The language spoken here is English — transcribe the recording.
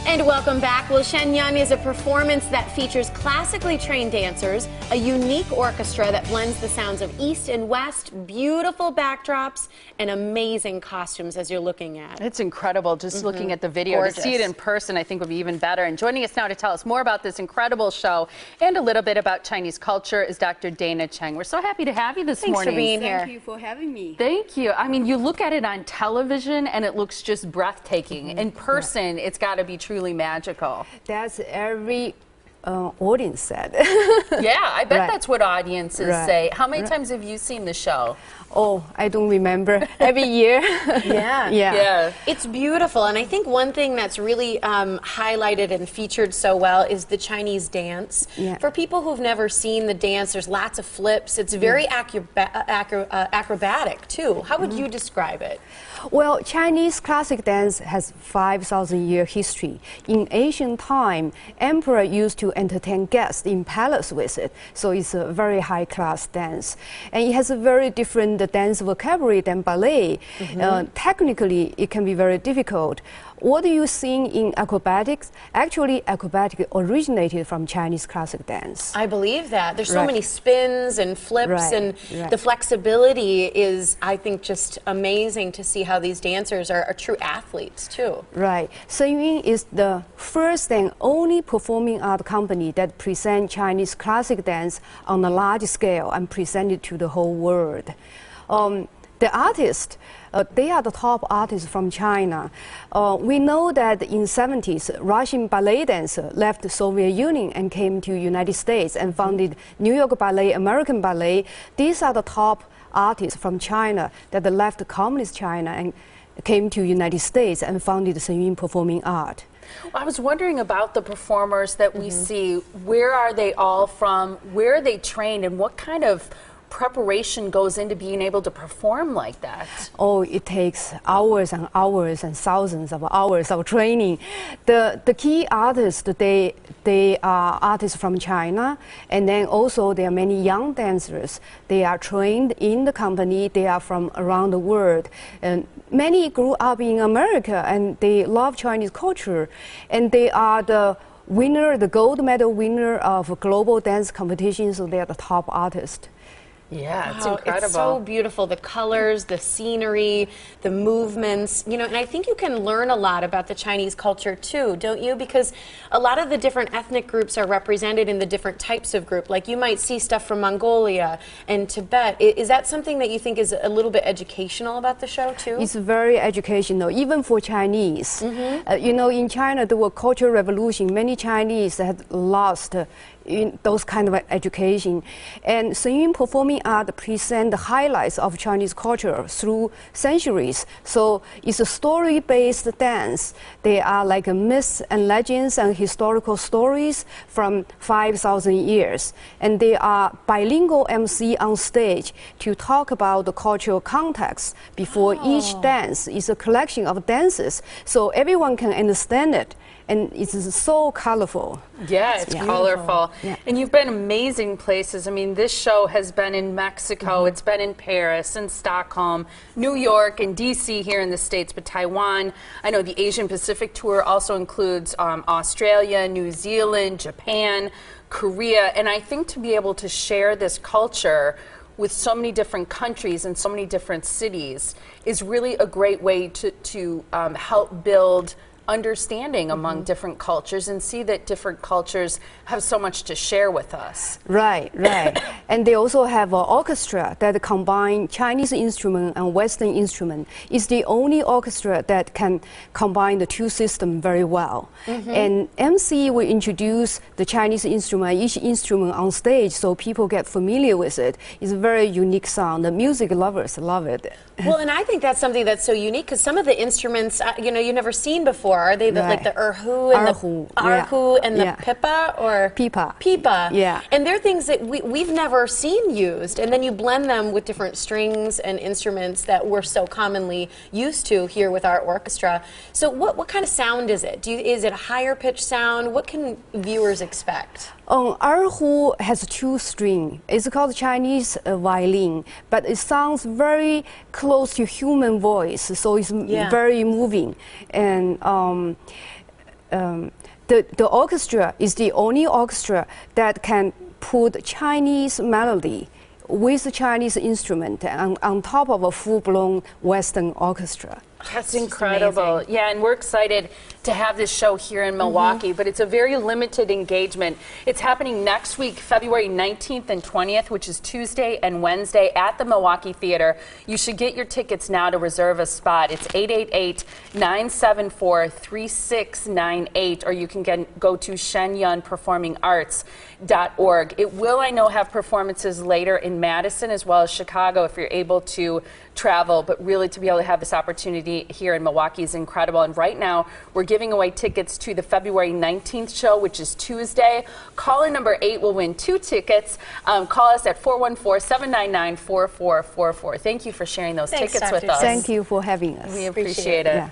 And welcome back. Well, Shen Yun is a performance that features classically trained dancers, a unique orchestra that blends the sounds of East and West, beautiful backdrops, and amazing costumes as you're looking at. It's incredible just looking at the video. Gorgeous. To see it in person, I think, would be even better. And joining us now to tell us more about this incredible show and a little bit about Chinese culture is Dr. Dana Cheng. We're so happy to have you this morning. Thanks for being here. Thank you for having me. Thank you. I mean, you look at it on television and it looks just breathtaking. In person, it's got to be truly magical. That's every audience said. Yeah, I bet Right. that's what audiences Right. say. How many times have you seen the show? Oh, I don't remember. Every year. Yeah. Yeah. It's beautiful, and I think one thing that's really highlighted and featured so well is the Chinese dance. Yeah. For people who've never seen the dance, there's lots of flips. It's very acrobatic, too. How would you describe it? Well, Chinese classic dance has 5,000-year history. In ancient time, emperor used to entertain guests in palace with it, so it's a very high-class dance. And it has a very different dance vocabulary than ballet. Technically, it can be very difficult. What you see in acrobatics, actually acrobatic originated from Chinese classic dance. I believe that. There's so Right. many spins and flips, Right, and right. the flexibility is, I think, just amazing to see how these dancers are true athletes, too. Right. Shen Yun is the first and only performing art company that presents Chinese classic dance on a large scale and present it to the whole world. The artists, they are the top artists from China. We know that in 70s, Russian ballet dancer left the Soviet Union and came to United States and founded New York Ballet, American Ballet. These are the top artists from China that left communist China and came to United States and founded Shen Yun Performing Art. Well, I was wondering about the performers that we see. Where are they all from? Where are they trained? And what kind of preparation goes into being able to perform like that? Oh, it takes hours and hours and thousands of hours of training. The key artists, they are artists from China, and then also there are many young dancers. They are trained in the company. They are from around the world. And many grew up in America, and they love Chinese culture. And they are the winner, the gold medal winner of global dance competition, so they are the top artists. Yeah, it's Wow, incredible. It's so beautiful. The colors, the scenery, the movements, you know, and I think you can learn a lot about the Chinese culture too, don't you? Because a lot of the different ethnic groups are represented in the different types of group. Like you might see stuff from Mongolia and Tibet. Is that something that you think is a little bit educational about the show too? It's very educational, even for Chinese. You know, in China, there was Cultural Revolution. Many Chinese had lost in those kind of education. And Shen Yun Performing Art present the highlights of Chinese culture through centuries. So it's a story-based dance. They are like myths and legends and historical stories from 5,000 years. And they are bilingual MC on stage to talk about the cultural context before each dance. It's a collection of dances, so everyone can understand it. And it's so colorful. Yeah, it's colorful. Yeah. And you've been amazing places. I mean, this show has been in Mexico, it's been in Paris, and Stockholm, New York, and DC here in the States, but Taiwan. I know the Asian Pacific tour also includes Australia, New Zealand, Japan, Korea. And I think to be able to share this culture with so many different countries and so many different cities is really a great way to help build understanding among different cultures and see that different cultures have so much to share with us. Right, right. And they also have an orchestra that combine Chinese instrument and Western instrument. It's the only orchestra that can combine the two systems very well. And MC will introduce the Chinese instrument, each instrument on stage, so people get familiar with it. It's a very unique sound. The music lovers love it. Well, and I think that's something that's so unique because some of the instruments, you know, you've never seen before. Are they like the erhu and Erhu, and the pipa or pipa? Pipa. Yeah. And they're things that we've never seen used. And then you blend them with different strings and instruments that we're so commonly used to here with our orchestra. So what kind of sound is it? Is it a higher pitched sound? What can viewers expect? Erhu has two strings. It's called Chinese violin, but it sounds very close to human voice, so it's very moving. And the orchestra is the only orchestra that can put Chinese melody with Chinese instrument on top of a full-blown Western orchestra. That's incredible. Amazing. Yeah, and we're excited to have this show here in Milwaukee, but it's a very limited engagement. It's happening next week, February 19th and 20th, which is Tuesday and Wednesday at the Milwaukee Theater. You should get your tickets now to reserve a spot. It's 888-974-3698, or you can go to shenyunperformingarts.org. It will, I know, have performances later in Madison as well as Chicago if you're able to travel, but really to be able to have this opportunity here in Milwaukee is incredible. And right now, we're giving away tickets to the February 19th show, which is Tuesday. Caller number 8 will win 2 tickets. Call us at 414-799-4444. Thank you for sharing those tickets with us. Thank you for having us. We appreciate it. Yeah.